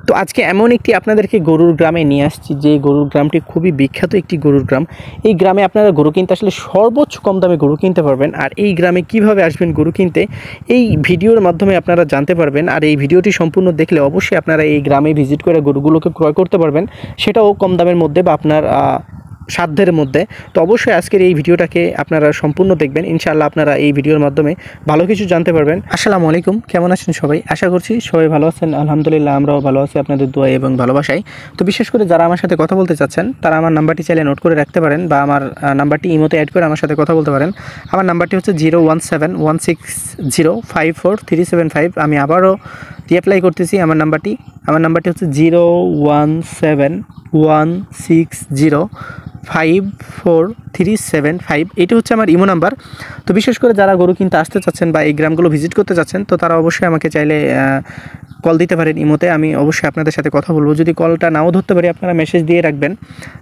তো আজকে এমন একটি আপনাদেরকে গরুর গ্রামে নিয়ে আসছি যে গরুর গ্রামটি খুবই বিখ্যাত একটি গরুর গ্রাম। এই গ্রামে আপনারা গরু কিনতে আসলে সর্বোচ্চ কম দামে গরু কিনতে পারবেন। আর এই গ্রামে কিভাবে আসবেন গরু কিনতে এই ভিডিওর মাধ্যমে আপনারা জানতে পারবেন। আর এই ভিডিওটি সম্পূর্ণ দেখলে অবশ্যই আপনারা এই গ্রামে ভিজিট করে গরুগুলোকে ক্রয় করতে পারবেন, সেটাও কম দামের মধ্যে বা আপনার সাধ্যের মধ্যে। তো অবশ্যই আজকের এই ভিডিওটাকে আপনারা সম্পূর্ণ দেখবেন, ইনশাআল্লাহ আপনারা এই ভিডিওর মাধ্যমে ভালো কিছু জানতে পারবেন। আসসালামু আলাইকুম, কেমন আছেন সবাই? আশা করছি সবাই ভালো আছেন। আলহামদুলিল্লাহ আমরাও ভালো আছি আপনাদের দোয়া এবং ভালোবাসায়। তো বিশেষ করে যারা আমার সাথে কথা বলতে চাচ্ছেন তারা আমার নাম্বারটি চাইলে নোট করে রাখতে পারেন বা আমার নাম্বারটি ইমোতে অ্যাড করে আমার সাথে কথা বলতে পারেন। আমার নাম্বারটি হচ্ছে 017160375। আমি আবারও রিঅ্যাপ্লাই করতেছি আমার নাম্বারটি হচ্ছে 01716054375। এটা হচ্ছে আমার ইমো নাম্বার। তো বিশেষ করে যারা গরু কিনতে আসতে চাচ্ছেন বা এই গ্রামগুলো ভিজিট করতে চাচ্ছেন তো তারা অবশ্যই আমাকে চাইলে কল দিতে পারেন ইমোতে। আমি অবশ্যই আপনাদের সাথে কথা বলবো। যদি কলটা নাও ধরতে পারি আপনারা মেসেজ দিয়ে রাখবেন,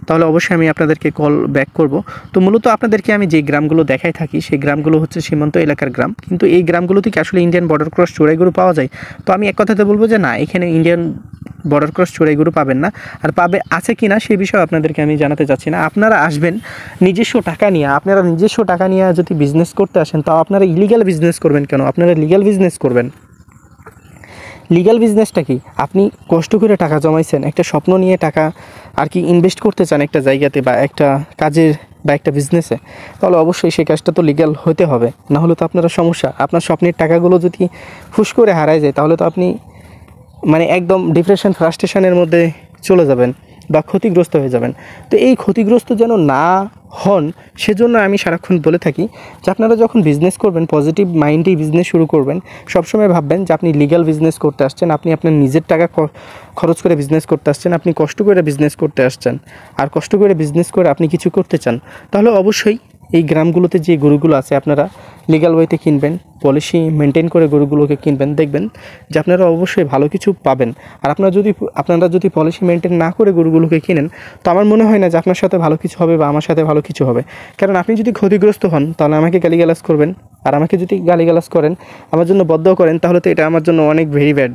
তাহলে অবশ্যই আমি আপনাদেরকে কল ব্যাক করব। তো মূলত আপনাদেরকে আমি যে গ্রামগুলো দেখাই থাকি সেই গ্রামগুলো হচ্ছে সীমান্ত এলাকার গ্রাম, কিন্তু এই গ্রামগুলো থেকে আসলে ইন্ডিয়ান বর্ডার ক্রস চোরাই গরু পাওয়া যায়। তো আমি এক কথাতে বলবো যে না, এখানে ইন্ডিয়ান বর্ডার ক্রস চোরাই গরু পাবেন না। আর পাবে আছে কি না সেই বিষয়ে আপনাদেরকে আমি জানাতে চাচ্ছি না। আপনারা আসবেন নিজস্ব টাকা নিয়ে। আপনারা নিজস্ব টাকা নিয়ে যদি বিজনেস করতে আসেন তাও আপনারা ইলিগাল বিজনেস করবেন কেন? আপনারা লিগ্যাল বিজনেস করবেন। লিগ্যাল বিজনেসটা কি? আপনি কষ্ট করে টাকা জমাইছেন, একটা স্বপ্ন নিয়ে টাকা আর কি ইনভেস্ট করতে চান একটা জায়গাতে বা একটা কাজের বা একটা বিজনেসে, তাহলে অবশ্যই সেই কাজটা তো লিগ্যাল হতে হবে, না হলে তো আপনারা সমস্যা। আপনার স্বপ্নের টাকাগুলো যদি হুশ করে হারায় যায় তাহলে তো আপনি মানে একদম ডিপ্রেশন ফ্রাস্ট্রেশনের মধ্যে চলে যাবেন বা ক্ষতিগ্রস্ত হয়ে যাবেন। তো এই ক্ষতিগ্রস্ত যেন না হন সেজন্য আমি সারাক্ষণ বলে থাকি যে আপনারা যখন বিজনেস করবেন পজিটিভ মাইন্ডেই বিজনেস শুরু করবেন। সবসময় ভাববেন যে আপনি লিগ্যাল বিজনেস করতে আসছেন, আপনি আপনার নিজের টাকা খরচ করে বিজনেস করতে আসছেন, আপনি কষ্ট করে বিজনেস করতে আসছেন। আর কষ্ট করে বিজনেস করে আপনি কিছু করতে চান, তাহলে অবশ্যই এই গ্রামগুলোতে যে গরুগুলো আছে আপনারা লিগ্যাল ওয়েতে কিনবেন, পলিসি মেনটেন করে গরুগুলোকে কিনবেন। দেখবেন যে আপনারা অবশ্যই ভালো কিছু পাবেন। আর আপনারা যদি পলিসি মেনটেন না করে গরুগুলোকে কিনেন তো আমার মনে হয় না যে আপনার সাথে ভালো কিছু হবে বা আমার সাথে ভালো কিছু হবে। কারণ আপনি যদি ক্ষতিগ্রস্ত হন তাহলে আমাকে গালিগালাজ করবেন, আর আমাকে যদি গালিগালাজ করেন, আমার জন্য বদদোয়া করেন, তাহলে তো এটা আমার জন্য অনেক ভেরি ব্যাড।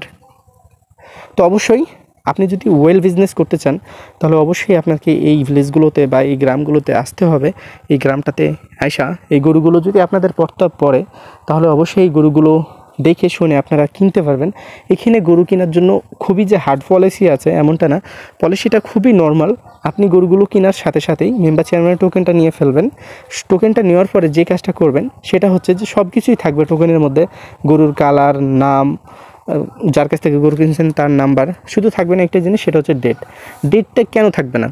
তো অবশ্যই আপনি যদি ওয়েল বিজনেস করতে চান তাহলে অবশ্যই আপনাকে এই ভিলেজগুলোতে বা এই গ্রামগুলোতে আসতে হবে। এই গ্রামটাতে আয়সা এই গরুগুলো যদি আপনাদের প্রস্তাব পড়ে তাহলে অবশ্যই এই গরুগুলো দেখে শুনে আপনারা কিনতে পারবেন। এখানে গরু কেনার জন্য খুবই যে হার্ড পলিসি আছে এমনটা না, পলিসিটা খুবই নর্মাল। আপনি গরুগুলো কেনার সাথে সাথেই মেম্বার চেয়ারম্যানের টোকেনটা নিয়ে ফেলবেন। টোকেনটা নেওয়ার পরে যে কাজটা করবেন সেটা হচ্ছে যে সব কিছুই থাকবে টোকেনের মধ্যে, গরুর কালার, নাম, যার কাছ থেকে গরু কিনছেন তার নাম্বার। শুধু থাকবে না একটা জিনিস, সেটা হচ্ছে ডেটটা কেন থাকবে না?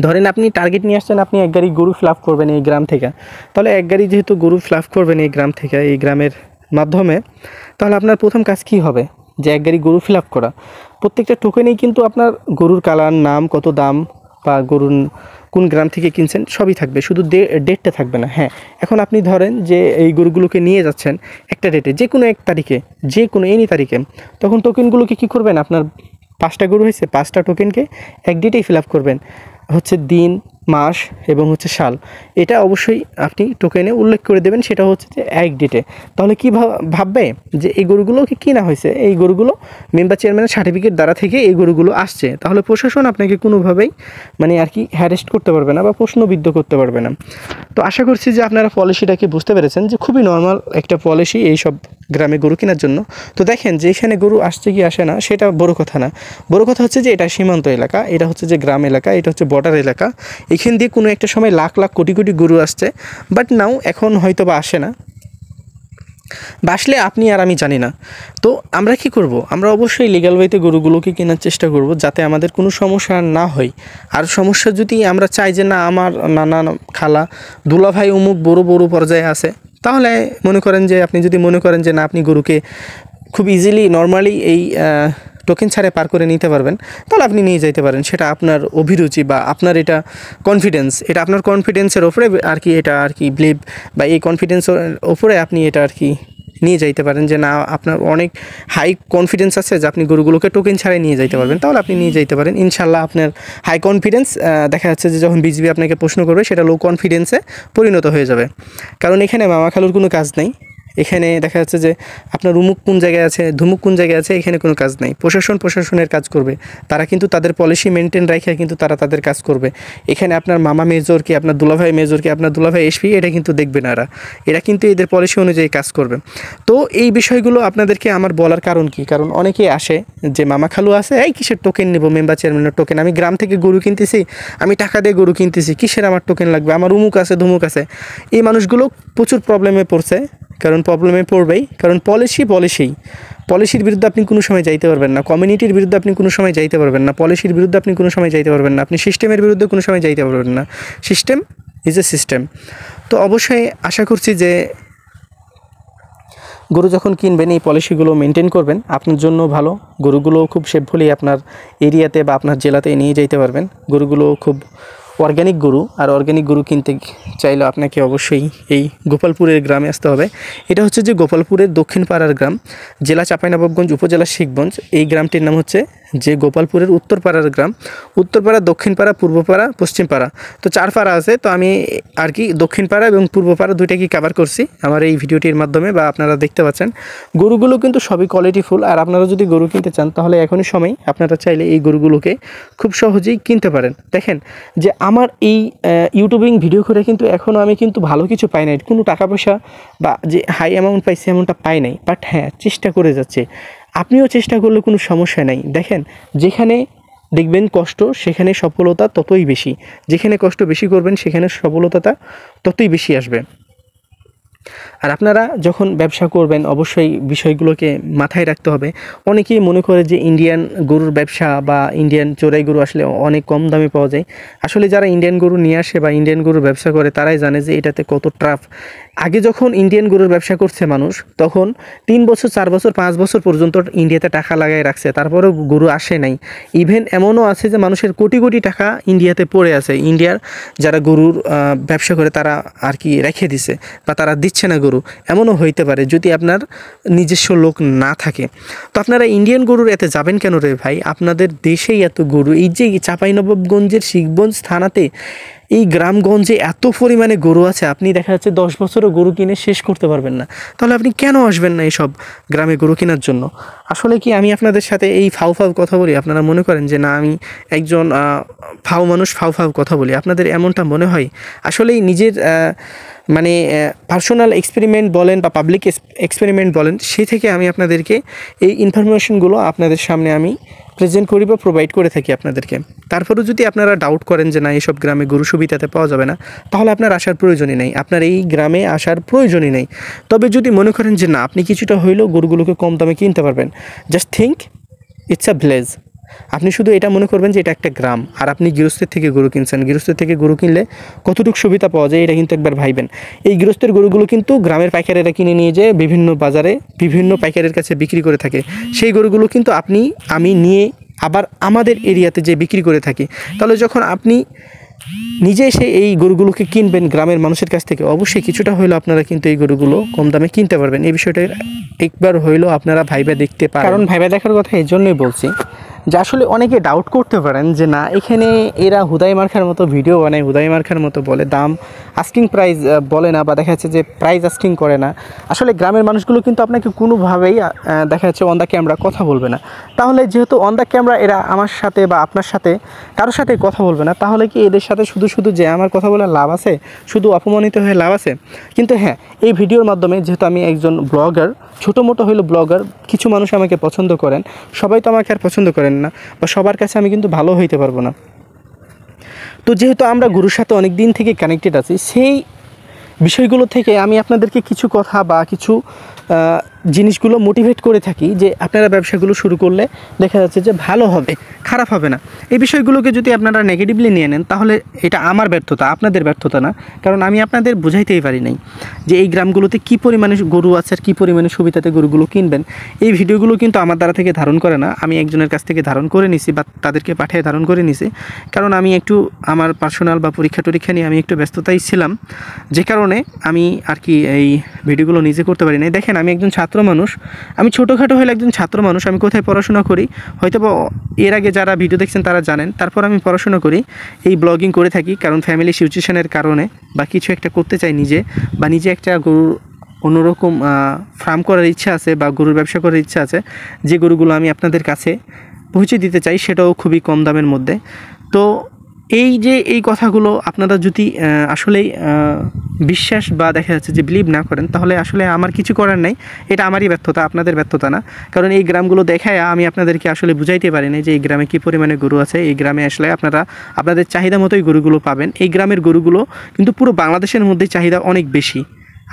ধরেন আপনি টার্গেট নিয়ে আসছেন, আপনি এক গাড়ি গরু ফ্লাফ করবেন এই গ্রাম থেকে, তাহলে এক গাড়ি যেহেতু গরু ফ্লাফ করবেন এই গ্রাম থেকে, এই গ্রামের মাধ্যমে, তাহলে আপনার প্রথম কাজ কী হবে? যে এক গাড়ি গরু ফিল আপ করা। প্রত্যেকটা টোকেনেই কিন্তু আপনার গরুর কালার, নাম, কত দাম বা গরুর কোন গ্রাম থেকে কিনছেন সবই থাকবে, শুধু ডেটটা থাকবে না। হ্যাঁ, এখন আপনি ধরেন যে এই গরুগুলোকে নিয়ে যাচ্ছেন একটা ডেটে, যে কোনো এক তারিখে, যে কোনো এনি তারিখে, তখন টোকেনগুলোকে কী করবেন? আপনার 5টা গরু হয়েছে, 5টা টোকেনকে এক ডেটেই ফিল আপ করবেন, হচ্ছে দিন, মাস এবং হচ্ছে সাল। এটা অবশ্যই আপনি টোকেনে উল্লেখ করে দেবেন, সেটা হচ্ছে যে এক ডেটে। তাহলে কী ভাববে যে এই গরুগুলোকে কেনা হয়েছে, এই গরুগুলো মেম্বার চেয়ারম্যানের সার্টিফিকেট দ্বারা থেকে এই গরুগুলো আসছে, তাহলে প্রশাসন আপনাকে কোনোভাবেই মানে আর কি হ্যারেস্ট করতে পারবে না বা প্রশ্নবিদ্ধ করতে পারবে না। তো আশা করছি যে আপনারা পলিসিটাকে বুঝতে পেরেছেন যে খুবই নর্মাল একটা পলিসি এই সব গ্রামে গরু কেনার জন্য। তো দেখেন যে এখানে গরু আসছে কি আসে না সেটা বড় কথা না, বড় কথা হচ্ছে যে এটা সীমান্ত এলাকা, এটা হচ্ছে যে গ্রাম এলাকা, এটা হচ্ছে বর্ডার এলাকা। এখান দিয়ে কোনো একটা সময় লাখ লাখ কোটি কোটি গরু আসছে, বাট নাও এখন হয়তো বা আসে না, বাসলে আপনি আর আমি জানি না। তো আমরা কি করব? আমরা অবশ্যই লিগ্যাল ওয়েতে গরুগুলোকে কেনার চেষ্টা করব যাতে আমাদের কোনো সমস্যা না হয়। আর সমস্যা যদি আমরা চাই যে না আমার নানা, খালা, দুলাভাই অমুক বড় বড় পর্যায়ে আছে, তাহলে মনে করেন যে আপনি যদি মনে করেন যে না আপনি গরুকে খুব ইজিলি নর্মালি এই টোকেন ছাড়ে পার করে নিতে পারবেন, তাহলে আপনি নিয়ে যেতে পারেন। সেটা আপনার অভিরুচি বা আপনার এটা কনফিডেন্স, এটা আপনার কনফিডেন্সের ওপরে আর কি, এটা আর কি বিলিভ বা এই কনফিডেন্সের ওপরে আপনি এটা আর কি নিয়ে যাইতে পারেন যে না আপনার অনেক হাই কনফিডেন্স আছে যে আপনি গরুগুলোকে টোকেন ছাড়াই নিয়ে যাইতে পারবেন, তাহলে আপনি নিয়ে যাইতে পারেন। ইনশাল্লাহ আপনার হাই কনফিডেন্স দেখা যাচ্ছে যে যখন বিজিবি আপনাকে প্রশ্ন করবে সেটা লো কনফিডেন্সে পরিণত হয়ে যাবে। কারণ এখানে মামা খালুর কোনো কাজ নেই, এখানে দেখা যাচ্ছে যে আপনার উমুক কোন জায়গায় আছে, ধুমুক কোন জায়গায় আছে, এখানে কোনো কাজ নাই। প্রশাসনের কাজ করবে, তারা কিন্তু তাদের পলিসি মেনটেন রাখে কিন্তু তারা তাদের কাজ করবে। এখানে আপনার মামা মেজর কি, আপনার দুলাভাই মেজর কি, আপনার দুলাভাই এসপি, এটা কিন্তু দেখবে না। এরা কিন্তু এদের পলিসি অনুযায়ী কাজ করবে। তো এই বিষয়গুলো আপনাদেরকে আমার বলার কারণ কি, কারণ অনেকেই আসে যে মামা খালু আছে, এই কিসের টোকেন নেব, মেম্বার চেয়ারম্যানের টোকেন, আমি গ্রাম থেকে গরু কিনতেছি, আমি টাকা দিয়ে গরু কিনতেছি, কিসের আমার টোকেন লাগবে, আমার উমুক আছে ধুমুক আছে। এই মানুষগুলো প্রচুর প্রবলেমে পড়ছে, কারণ প্রবলেমে পড়বেই, কারণ পলিসির বিরুদ্ধে আপনি কোনো সময় যাইতে পারবেন না, কমিউনিটির বিরুদ্ধে আপনি কোনো সময় যাইতে পারবেন না, পলিসির বিরুদ্ধে আপনি কোনো সময় যাইতে পারবেন না, আপনি সিস্টেমের বিরুদ্ধে কোনো সময় যাইতে পারবেন না। System is a system. তো অবশ্যই আশা করছি যে গরু যখন কিনবেন এই পলিসিগুলো মেনটেন করবেন, আপনার জন্য ভালো। গরুগুলো খুব সেফলি আপনার এরিয়াতে বা আপনার জেলাতে নিয়ে যেতে পারবেন। গরুগুলো খুব অর্গ্যানিক গরু, আর অর্গ্যানিক গরু কিনতে চাইলে আপনাকে অবশ্যই এই গোপালপুরের গ্রামে আসতে হবে। এটা হচ্ছে যে গোপালপুরের দক্ষিণ পাড়ার গ্রাম, জেলা চাঁপাইনবাবগঞ্জ, উপজেলা শিখগঞ্জ। এই গ্রামটির নাম হচ্ছে যে গোপালপুরের উত্তরপাড়ার গ্রাম, উত্তরপাড়া, দক্ষিণপাড়া, পূর্বপাড়া, পশ্চিমপাড়া, তো 4 পাড়া আছে। তো আমি আর কি দক্ষিণপাড়া এবং পূর্বপাড়া দুইটাকেই কভার করছি আমার এই ভিডিওটির মাধ্যমে, বা আপনারা দেখতে পাচ্ছেন। গরুগুলো কিন্তু সবই কোয়ালিটিফুল, আর আপনারা যদি গরু কিনতে চান তাহলে এখনই সময়, আপনারা চাইলে এই গরুগুলোকে খুব সহজেই কিনতে পারেন। দেখেন যে আমার এই ইউটিউবিং ভিডিও করে কিন্তু এখনও আমি কিন্তু ভালো কিছু পাই নাই, কোনো টাকা পয়সা বা যে হাই অ্যামাউন্ট পাইছি এমনটা পাই নাই, বাট হ্যাঁ চেষ্টা করে যাচ্ছে। আপনিও চেষ্টা করলে কোনো সমস্যা নাই। দেখেন যেখানে দেখবেন কষ্ট সেখানে সফলতা ততই বেশি, যেখানে কষ্ট বেশি করবেন সেখানে সফলতাটা ততই বেশি আসবে। আর আপনারা যখন ব্যবসা করবেন অবশ্যই বিষয়গুলোকে মাথায় রাখতে হবে। অনেকেই মনে করে যে ইন্ডিয়ান গরুর ব্যবসা বা ইন্ডিয়ান চোরাই গরু আসলে অনেক কম দামে পাওয়া যায়। আসলে যারা ইন্ডিয়ান গরু নিয়ে আসে বা ইন্ডিয়ান গরুর ব্যবসা করে তারাই জানে যে এটাতে কত ট্রাফ। আগে যখন ইন্ডিয়ান গরুর ব্যবসা করছে মানুষ, তখন 3 বছর 4 বছর 5 বছর পর্যন্ত ইন্ডিয়াতে টাকা লাগাই রাখছে, তারপরেও গরু আসে নাই। ইভেন এমনও আছে যে মানুষের কোটি কোটি টাকা ইন্ডিয়াতে পড়ে আছে, ইন্ডিয়ার যারা গরুর ব্যবসা করে তারা আর কি রেখে দিছে বা তারা দিচ্ছে না গরু, এমনও হইতে পারে যদি আপনার নিজস্ব লোক না থাকে। তো আপনারা ইন্ডিয়ান গরুর এতে যাবেন কেন রে ভাই, আপনাদের দেশেই এত গরু। এই যে চাঁপাইনবাবগঞ্জের শিখগঞ্জ থানাতে এই গ্রামগঞ্জে এত পরিমাণে গরু আছে, আপনি দেখা যাচ্ছে 10 বছরও গরু কিনে শেষ করতে পারবেন না। তাহলে আপনি কেন আসবেন না এইসব গ্রামে গরু কেনার জন্য? আসলে কি আমি আপনাদের সাথে এই ফাউ কথা বলি, আপনারা মনে করেন যে না আমি একজন ফাউ মানুষ, ফাউ কথা বলি, আপনাদের এমনটা মনে হয়? আসলেই নিজের মানে পার্সোনাল এক্সপেরিমেন্ট বলেন বা পাবলিক এক্সপেরিমেন্ট বলেন, সেই থেকে আমি আপনাদেরকে এই ইনফরমেশনগুলো আপনাদের সামনে আমি প্রেজেন্ট করি বা প্রোভাইড করে থাকি আপনাদেরকে। তারপরেও যদি আপনারা ডাউট করেন যে না এইসব গ্রামে গরু সুবিধাতে পাওয়া যাবে না, তাহলে আপনার আসার প্রয়োজনই নেই, আপনার এই গ্রামে আসার প্রয়োজনই নেই। তবে যদি মনে করেন যে না আপনি কিছুটা হইলেও গরুগুলোকে কম দামে কিনতে পারবেন, just think it's a village. আপনি শুধু এটা মনে করবেন যে এটা একটা গ্রাম, আর আপনি গৃহস্থের থেকে গরু কিনছেন। গৃহস্থের থেকে গরু কিনলে কতটুকু সুবিধা পাওয়া যায় এটা কিন্তু একবার ভাইবেন। এই গৃহস্থের গরুগুলো কিন্তু গ্রামের পাইকারেরা কিনে নিয়ে যেয়ে বিভিন্ন বাজারে বিভিন্ন পাইকারের কাছে বিক্রি করে থাকে। সেই গরুগুলো কিন্তু আমি নিয়ে আবার আমাদের এরিয়াতে যে বিক্রি করে থাকি। তাহলে যখন আপনি নিজে এসে এই গরুগুলোকে কিনবেন গ্রামের মানুষের কাছ থেকে, অবশ্যই কিছুটা হইলেও আপনারা কিন্তু এই গরুগুলো কম দামে কিনতে পারবেন। এই বিষয়টা একবার হইলেও আপনারা ভাইবা দেখতে পারেন। কারণ ভাইবা দেখার কথা এই জন্যই বলছি যে আসলে অনেকে ডাউট করতে পারেন যে না এখানে এরা হুদাই মার্খার মতো ভিডিও বানায়, হুদাই মার্খার মতো বলে, দাম আস্কিং প্রাইস বলে না, বা দেখা যাচ্ছে যে প্রাইস আস্কিং করে না। আসলে গ্রামের মানুষগুলো কিন্তু আপনাকে কোনোভাবেই দেখা যাচ্ছে অন দ্য ক্যামেরা কথা বলবে না। তাহলে যেহেতু অন দ্য ক্যামেরা এরা আমার সাথে বা আপনার সাথে কারোর সাথে কথা বলবে না, তাহলে কি এদের সাথে শুধু যে আমার কথা বলে লাভ আছে, শুধু অপমানিত হয়ে লাভ আছে? কিন্তু হ্যাঁ, এই ভিডিওর মাধ্যমে যেহেতু আমি একজন ব্লগার, ছোটো মোটো হইলো ব্লগার, কিছু মানুষ আমাকে পছন্দ করেন, সবাই তো আমাকে আর পছন্দ করেন না, বা সবার কাছে আমি কিন্তু ভালো হইতে পারবো না। তো যেহেতু আমরা গরুর সাথে অনেক দিন থেকে কানেক্টেড আছি, সেই বিষয়গুলো থেকে আমি আপনাদেরকে কিছু কথা বা কিছু জিনিসগুলো মোটিভেট করে থাকি যে আপনারা ব্যবসাগুলো শুরু করলে দেখা যাচ্ছে যে ভালো হবে, খারাপ হবে না। এই বিষয়গুলোকে যদি আপনারা নেগেটিভলি নিয়ে নেন তাহলে এটা আমার ব্যর্থতা, আপনাদের ব্যর্থতা না। কারণ আমি আপনাদের বুঝাইতেই পারি নাই যে এই গ্রামগুলোতে কী পরিমাণে গরু আছে আর কী পরিমাণে সুবিধাতে গরুগুলো কিনবেন। এই ভিডিওগুলো কিন্তু আমার দ্বারা থেকে ধারণ করে না, আমি একজনের কাছ থেকে ধারণ করে নিছি বা তাদেরকে পাঠিয়ে ধারণ করে নিছি। কারণ আমি একটু আমার পার্সোনাল বা পরীক্ষা নিয়ে আমি একটু ব্যস্ততাই ছিলাম, যে কারণে আমি আর কি এই ভিডিওগুলো নিজে করতে পারি নাই। দেখেন আমি একজন ছাত্র মানুষ, আমি ছোটোখাটো হলে একজন ছাত্র মানুষ, আমি কোথায় পড়াশোনা করি হয়তো বা এর আগে যারা ভিডিও দেখছেন তারা জানেন। তারপর আমি পড়াশোনা করি, এই ব্লগিং করে থাকি, কারণ ফ্যামিলি সিচুয়েশনের কারণে বা কিছু একটা করতে চাই নিজে, বা নিজে একটা গরু অন্যরকম ফার্ম করার ইচ্ছা আছে বা গরুর ব্যবসা করার ইচ্ছা আছে, যে গরুগুলো আমি আপনাদের কাছে পৌঁছে দিতে চাই সেটাও খুবই কম দামের মধ্যে। তো এই কথাগুলো আপনারা যদি আসলেই বিশ্বাস বা দেখা যাচ্ছে যে বিলিভ না করেন, তাহলে আসলে আমার কিছু করার নাই, এটা আমারই ব্যর্থতা, আপনাদের ব্যর্থতা না। কারণ এই গ্রামগুলো দেখায় আমি আপনাদেরকে আসলে বুঝাইতে পারি না যে এই গ্রামে কী পরিমাণে গরু আছে। এই গ্রামে আসলে আপনারা আপনাদের চাহিদা মতোই গরুগুলো পাবেন। এই গ্রামের গরুগুলো কিন্তু পুরো বাংলাদেশের মধ্যেই চাহিদা অনেক বেশি।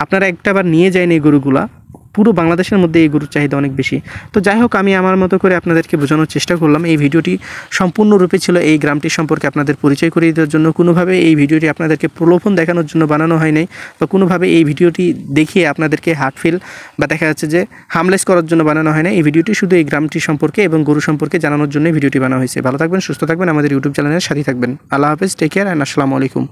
আপনারা একটাবার নিয়ে যান এই গরুগুলা, পুরো বাংলাদেশের মধ্যে এই গরুর চাহিদা অনেক বেশি। তো যাই হোক, আমি আমার মতো করে আপনাদেরকে বোঝানোর চেষ্টা করলাম। এই ভিডিওটি সম্পূর্ণরূপে ছিল এই গ্রামটি সম্পর্কে আপনাদের পরিচয় করিয়ে দেওয়ার জন্য। কোনোভাবে এই ভিডিওটি আপনাদেরকে প্রলোভন দেখানোর জন্য বানানো হয় নাই, বা কোনোভাবে এই ভিডিওটি দেখিয়ে আপনাদেরকে হার্টফিল বা দেখা যাচ্ছে যে হামলেস করার জন্য বানানো হয় না। এই ভিডিওটি শুধু এই গ্রামটি সম্পর্কে এবং গরু সম্পর্কে জানানোর জন্য ভিডিওটি বানানো হয়েছে। ভালো থাকবেন, সুস্থ থাকবেন, আমাদের ইউটিউব চ্যানেলের সাথে থাকবেন। আল্লাহ হাফেজ, টেক কেয়ার অ্যান্ড আসসালামু আলাইকুম।